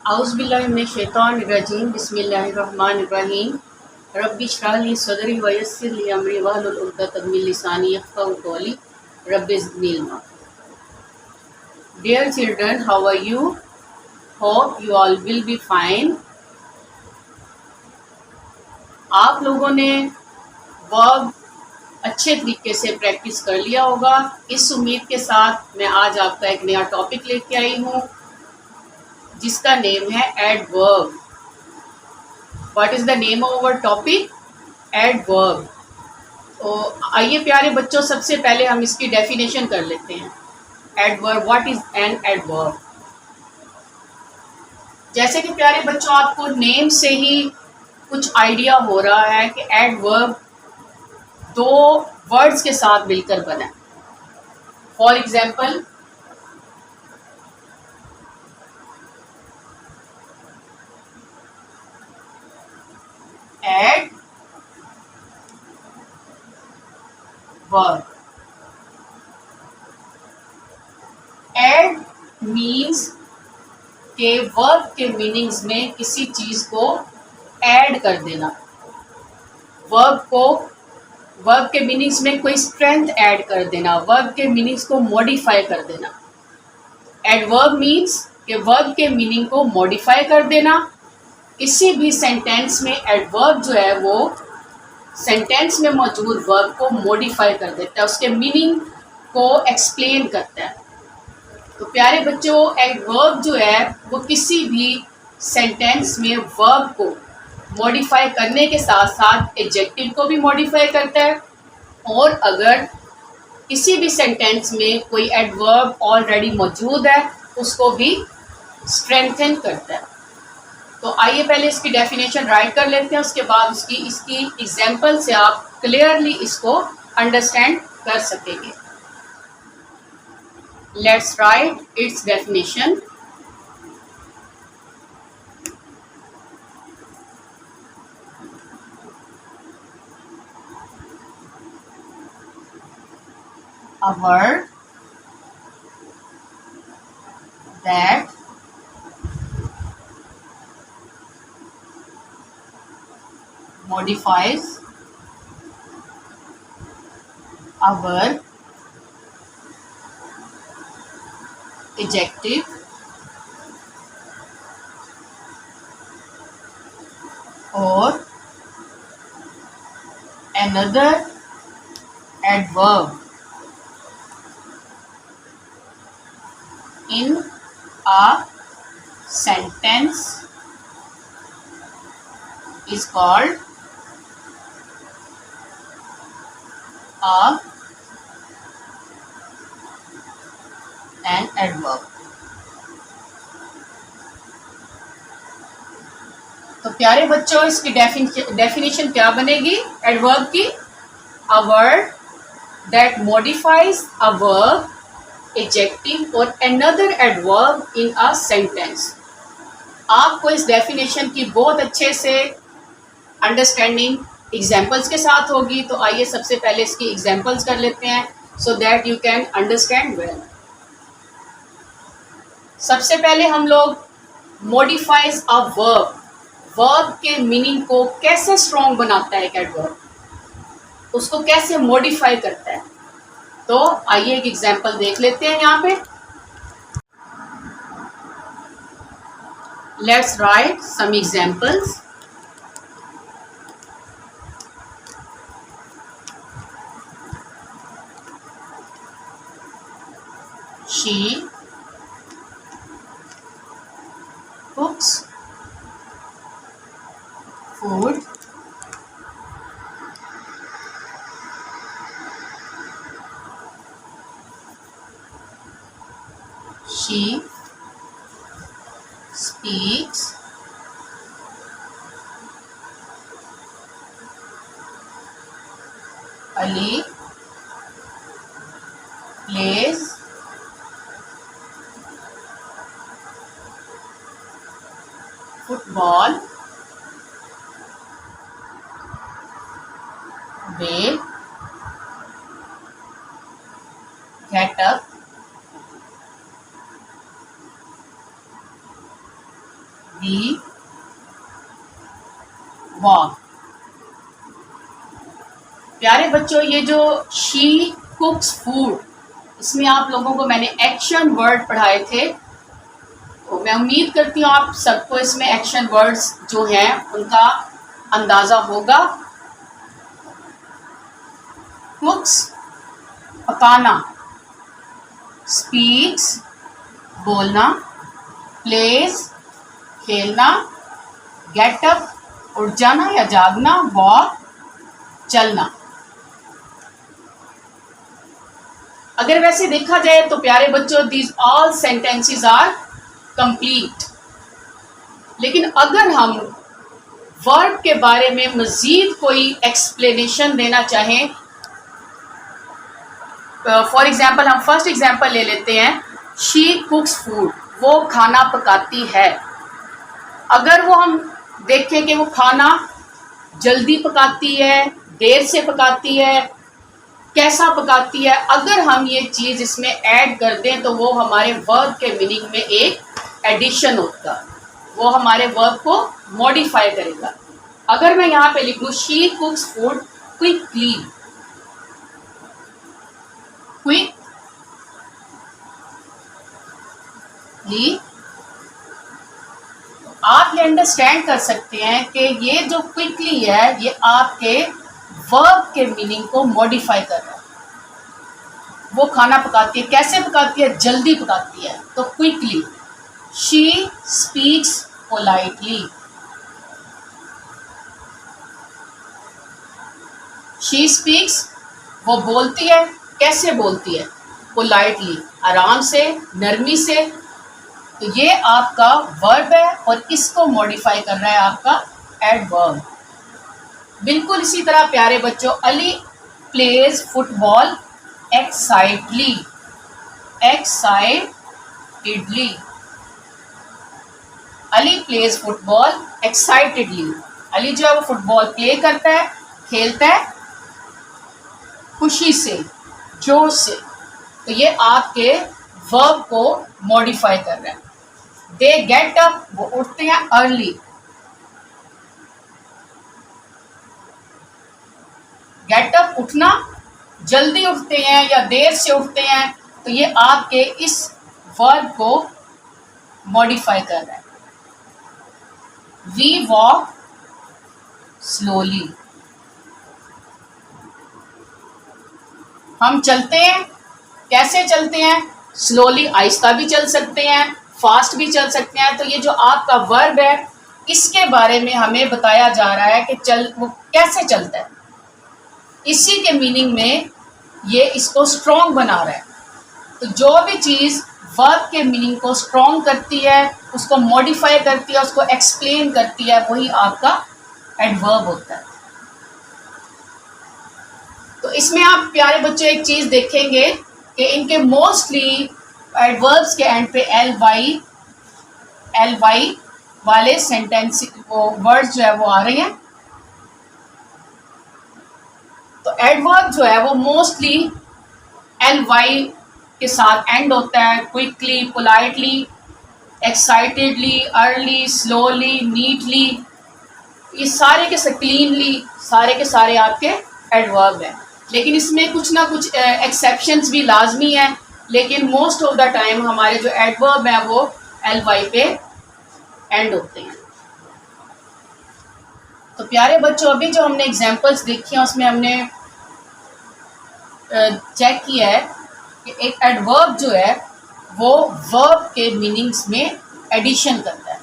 औज़ुबिल्लाहिमिनश्शैतानिर्रजीम बिस्मिल्लाहिर्रहमानिर्रहीम रब्बि इश्रह ली सदरी व यस्सिर ली अमरी वहलुल उक़दतम मिन लिसानी यफ़क़हू क़ौली rabbi ज़िदनी इल्मा। Dear children, how are you? Hope you all will be fine. आप लोगों ने वर्ब अच्छे तरीके से प्रैक्टिस कर लिया होगा। इस उम्मीद के साथ मैं आज आपका एक नया टॉपिक लेके आई हूँ जिसका नेम है adverb. What is the name of our topic? Adverb. तो आइए प्यारे बच्चों, सबसे पहले हम इसकी डेफिनेशन कर लेते हैं। Adverb, what is an adverb? जैसे कि प्यारे बच्चों आपको नेम से ही कुछ आइडिया हो रहा है कि एडवर्ब दो वर्ड्स के साथ मिलकर बना है। For example, adverb. Ad means के वर्ब के मीनिंग्स में किसी चीज को ऐड कर देना। वर्ब के मीनिंग्स में कोई स्ट्रेंथ ऐड कर देना, वर्ब के मीनिंग्स को मॉडिफाई कर देना। एडवर्ब मीन्स के वर्ब के मीनिंग को मॉडिफाई कर देना। किसी भी सेंटेंस में एडवर्ब जो है वो सेंटेंस में मौजूद वर्ब को मॉडिफाई कर देता है, उसके मीनिंग को एक्सप्लेन करता है। तो प्यारे बच्चों, एडवर्ब जो है वो किसी भी सेंटेंस में वर्ब को मॉडिफाई करने के साथ साथ एडजेक्टिव को भी मॉडिफाई करता है, और अगर किसी भी सेंटेंस में कोई एडवर्ब ऑलरेडी मौजूद है उसको भी स्ट्रेंथन करता है। तो आइए पहले इसकी डेफिनेशन राइट कर लेते हैं, उसके बाद इसकी एग्जाम्पल से आप क्लियरली इसको अंडरस्टैंड कर सकेंगे। Let's write it's definition. A word that modifies a verb, adjective, or another adverb in a sentence is called an adverb। तो प्यारे बच्चों, इसकी डेफिनेशन क्या बनेगी एडवर्ब की? A word that modifies a verb, adjective और another adverb in a sentence. आपको इस डेफिनेशन की बहुत अच्छे से अंडरस्टैंडिंग एग्जाम्पल्स के साथ होगी। तो आइए सबसे पहले इसकी एग्जाम्पल्स कर लेते हैं so that you can understand well. सबसे पहले हम लोग मॉडिफाइज अ वर्ब, वर्ब के मीनिंग को कैसे स्ट्रॉन्ग बनाता है एक एडवर्ब, उसको कैसे मॉडिफाई करता है। तो आइए एक एग्जाम्पल देख लेते हैं यहाँ पे। Let's write some examples. She cooks food she speaks Ali plays football, they get up he walk. प्यारे बच्चों, ये जो शी कुक्स फूड, इसमें आप लोगों को मैंने एक्शन वर्ड पढ़ाए थे, तो मैं उम्मीद करती हूँ आप सबको इसमें एक्शन वर्ड्स जो हैं उनका अंदाज़ा होगा। कुक्स पकाना, स्पीक्स बोलना, प्लेज खेलना, गेट अप उठ जाना या जागना, वॉक चलना। अगर वैसे देखा जाए तो प्यारे बच्चों, these all sentences are complete. लेकिन अगर हम वर्ब के बारे में मजीद कोई एक्सप्लेनेशन देना चाहें, फॉर एग्जाम्पल हम फर्स्ट एग्जाम्पल ले लेते हैं, शी कुक्स फूड, वो खाना पकाती है। अगर वो हम देखें कि वो खाना जल्दी पकाती है, देर से पकाती है, कैसा पकाती है, अगर हम ये चीज़ इसमें ऐड कर दें तो वो हमारे वर्ब के मीनिंग में एक एडिशन होता, वो हमारे वर्ब को मॉडिफाई करेगा। अगर मैं यहाँ पे लिखूँ शी कुक्स फूड क्विकली, आप ये अंडरस्टैंड कर सकते हैं कि ये जो क्विकली है ये आपके वर्ब के मीनिंग को मॉडिफाई कर रहा है। वो खाना पकाती है, कैसे पकाती है? जल्दी पकाती है, तो quickly. She speaks politely, she speaks वो बोलती है, कैसे बोलती है? पोलाइटली, आराम से, नरमी से। तो ये आपका वर्ब है और इसको मॉडिफाई कर रहा है आपका एडवर्ब। बिल्कुल इसी तरह प्यारे बच्चों, Ali plays football excitedly, excitedly, Ali plays football excitedly. Ali जो है वो फुटबॉल प्ले करता है, खेलता है खुशी से, जोश से। तो ये आपके वर्ब को मॉडिफाई कर रहा है। दे गेट अप, वो उठते हैं अर्ली, गेट अप उठना, जल्दी उठते हैं या देर से उठते हैं, तो ये आपके इस वर्ब को मॉडिफाई कर रहा है। वी वॉक स्लोली, हम चलते हैं, कैसे चलते हैं? स्लोली, आहिस्ता भी चल सकते हैं, फास्ट भी चल सकते हैं। तो ये जो आपका वर्ब है इसके बारे में हमें बताया जा रहा है कि वो कैसे चलता है। इसी के मीनिंग में ये इसको स्ट्रॉन्ग बना रहा है। तो जो भी चीज़ वर्ब के मीनिंग को स्ट्रॉन्ग करती है, उसको मॉडिफाई करती है, उसको एक्सप्लेन करती है, वही आपका एडवर्ब होता है। तो इसमें आप प्यारे बच्चों एक चीज़ देखेंगे कि इनके मोस्टली एडवर्ब्स के एंड पे एल वाई वाले सेंटेंस वर्ड्स जो है वो आ रहे हैं। तो एडवर्ब जो है वो मोस्टली एल वाई के साथ एंड होता है। Quickly, politely, excitedly, early, slowly, neatly, ये सारे के क्लीनली, सारे के सारे आपके एडवर्ब हैं। लेकिन इसमें कुछ ना कुछ एक्सेप्शंस भी लाजमी हैं, लेकिन मोस्ट ऑफ द टाइम हमारे जो एडवर्ब हैं वो एल वाई पे एंड होते हैं। तो प्यारे बच्चों, अभी जो हमने एग्जांपल्स देखी हैं उसमें हमने चेक किया है कि एक एडवर्ब जो है वो वर्ब के मीनिंग्स में एडिशन करता है,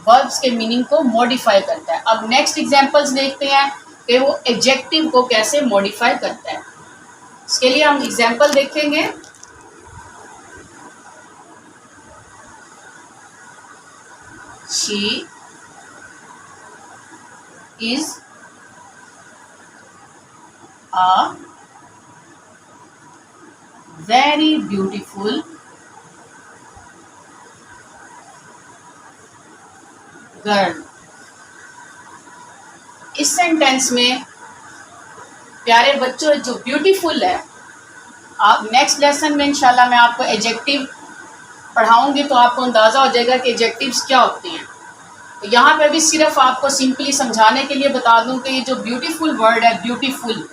वर्ब्स के मीनिंग को मॉडिफाई करता है। अब नेक्स्ट एग्जांपल्स देखते हैं कि वो एडजेक्टिव को कैसे मॉडिफाई करता है। इसके लिए हम एग्जांपल देखेंगे। She is a very beautiful girl. इस सेंटेंस में प्यारे बच्चों जो ब्यूटीफुल है, आप नेक्स्ट लेसन में इंशाल्लाह मैं आपको एडजेक्टिव पढ़ाऊंगी तो आपको अंदाज़ा हो जाएगा कि एडजेक्टिव्स क्या होते हैं। तो यहाँ पे भी सिर्फ आपको सिंपली समझाने के लिए बता दूं कि ये जो ब्यूटीफुल वर्ड है, ब्यूटीफुल,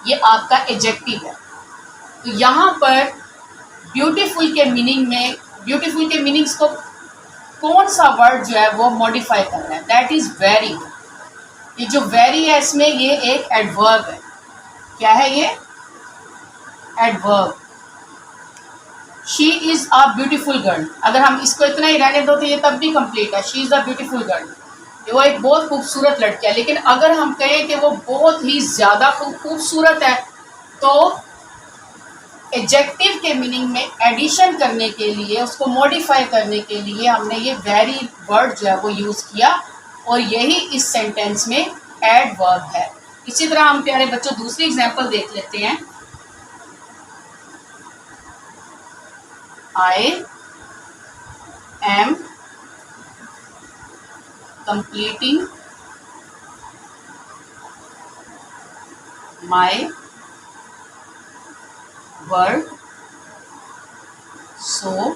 ये आपका एडजेक्टिव है। तो यहाँ पर ब्यूटीफुल के मीनिंग में, ब्यूटीफुल के मीनिंग्स को कौन सा वर्ड जो है वो मॉडिफाई कर रहा है, दैट इज वेरी। ये जो वेरी है इसमें ये एक एडवर्ब है। क्या है ये? Adverb. She is a beautiful girl, अगर हम इसको इतना ही रहने दो तो ये तब भी कंप्लीट है। She is a beautiful girl, वो एक बहुत खूबसूरत लड़की है। लेकिन अगर हम कहें कि वो बहुत ही ज़्यादा खूबसूरत है, तो एडजेक्टिव के मीनिंग में एडिशन करने के लिए, उसको मॉडिफाई करने के लिए हमने ये वेरी वर्ड जो है वो यूज़ किया, और यही इस सेंटेंस में एडवर्ब है। इसी तरह हम प्यारे बच्चों दूसरी एग्जांपल देख लेते हैं। I am completing my work so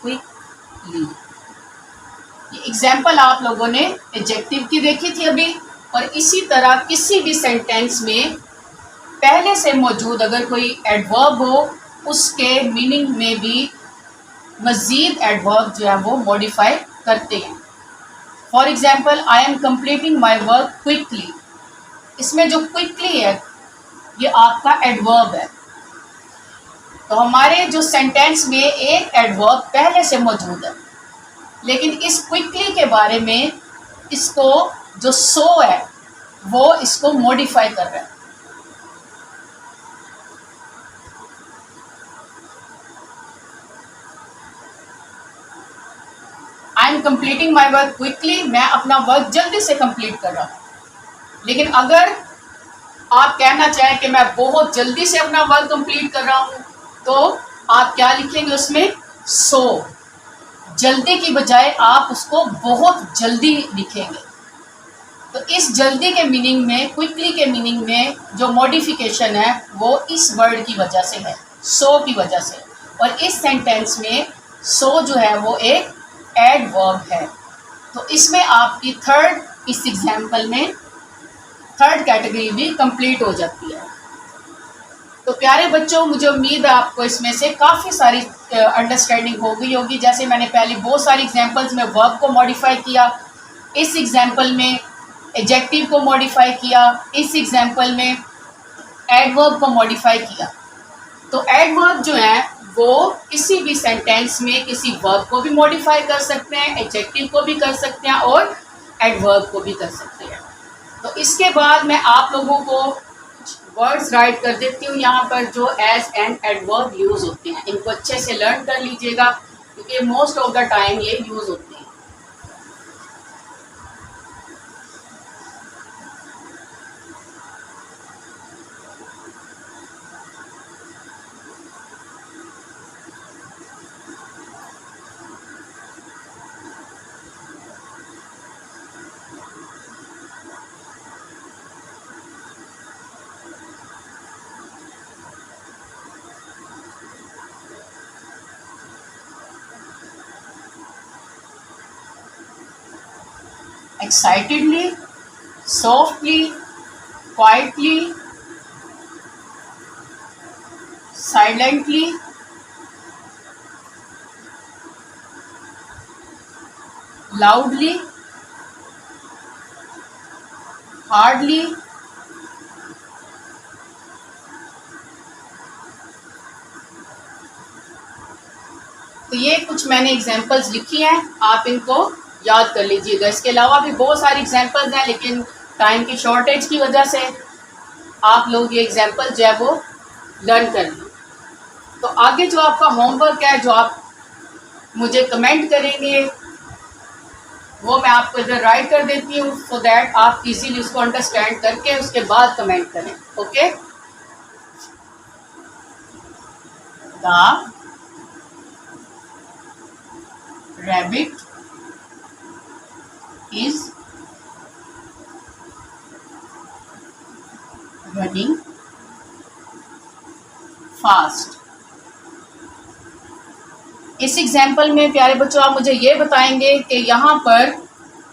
quickly. ये एग्जाम्पल आप लोगों ने एडजेक्टिव की देखी थी अभी, और इसी तरह किसी भी सेंटेंस में पहले से मौजूद अगर कोई एडवर्ब हो, उसके मीनिंग में भी मज़ीद एडवर्ब जो है वो मॉडिफाई करते हैं। For example, I am completing my work quickly, इसमें जो क्विकली है ये आपका एडवर्ब है। तो हमारे जो सेंटेंस में एक एडवर्ब पहले से मौजूद है, लेकिन इस क्विकली के बारे में इसको जो सो है वो इसको मॉडिफाई कर रहा है। I am completing my work quickly, मैं अपना वर्क जल्दी से कंप्लीट कर रहा हूँ। लेकिन अगर आप कहना चाहें कि मैं बहुत जल्दी से अपना वर्क कंप्लीट कर रहा हूँ, तो आप क्या लिखेंगे उसमें? सो। जल्दी की बजाय आप उसको बहुत जल्दी लिखेंगे। तो इस जल्दी के मीनिंग में, क्विकली के मीनिंग में जो मॉडिफिकेशन है वो इस वर्ड की वजह से है, सो की वजह से। और इस सेंटेंस में सो जो है वो एक एडवर्ब है। तो इसमें आपकी थर्ड, इस एग्जाम्पल में थर्ड कैटेगरी भी कंप्लीट हो जाती है। तो प्यारे बच्चों, मुझे उम्मीद है आपको इसमें से काफ़ी सारी अंडरस्टैंडिंग हो गई होगी। जैसे मैंने पहले बहुत सारी एग्जांपल्स में वर्ब को मॉडिफाई किया, इस एग्जांपल में एडजेक्टिव को मॉडिफाई किया, इस एग्जांपल में एडवर्ब को मॉडिफाई किया। तो एडवर्ब जो है वो किसी भी सेंटेंस में किसी वर्ब को भी मॉडिफाई कर सकते हैं, एडजेक्टिव को भी कर सकते हैं और एडवर्ब को भी कर सकते हैं। तो इसके बाद मैं आप लोगों को वर्ड्स राइट कर देती हूँ यहाँ पर जो एज एन एडवर्ब यूज़ होते हैं। इनको अच्छे से लर्न कर लीजिएगा क्योंकि मोस्ट ऑफ द टाइम ये यूज़ होते हैं। Excitedly, softly, quietly, silently, loudly, hardly, तो ये कुछ मैंने एग्जांपल्स लिखी हैं, आप इनको याद कर लीजिएगा। इसके अलावा भी बहुत सारी एग्जांपल्स हैं, लेकिन टाइम की शॉर्टेज की वजह से आप लोग ये एग्जांपल जो है वो लर्न कर लें। तो आगे जो आपका होमवर्क है, जो आप मुझे कमेंट करेंगे, वो मैं आपको इधर राइट कर देती हूँ सो दैट आप इजीली उसको अंडरस्टैंड करके उसके बाद कमेंट करें। Okay, the rabbit is running fast इस एग्जाम्पल में प्यारे बच्चों आप मुझे ये बताएंगे कि यहाँ पर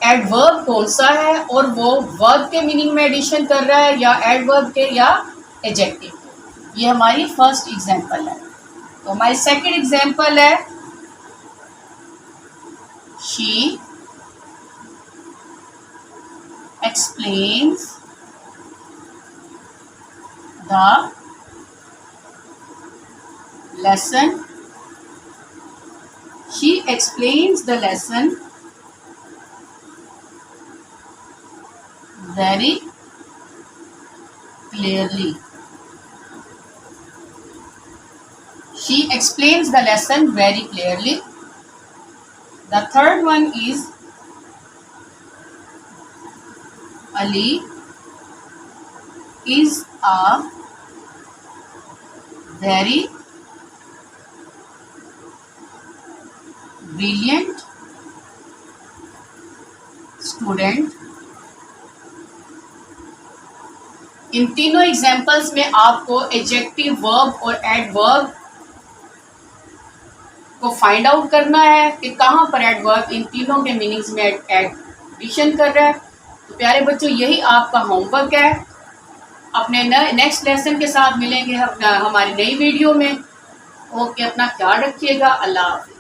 एडवर्ब कौन सा है और वो वर्ब के मीनिंग में एडिशन कर रहा है या एडवर्ब के या एडजेक्टिव। ये हमारी फर्स्ट एग्जाम्पल है। तो हमारी सेकंड एग्जाम्पल है she explains the lesson. She explains the lesson very clearly. She explains the lesson very clearly. The third one is Ali is a very brilliant student. इन तीनों examples में आपको adjective, verb और adverb को find out करना है कि कहाँ पर एडवर्ब इन तीनों के मीनिंग्स में एडिशन कर रहा है। तो प्यारे बच्चों यही आपका होमवर्क है। अपने नेक्स्ट लेसन के साथ मिलेंगे हमारी नई वीडियो में। ओके, अपना ख्याल रखिएगा। अल्लाह हाफ़िज़।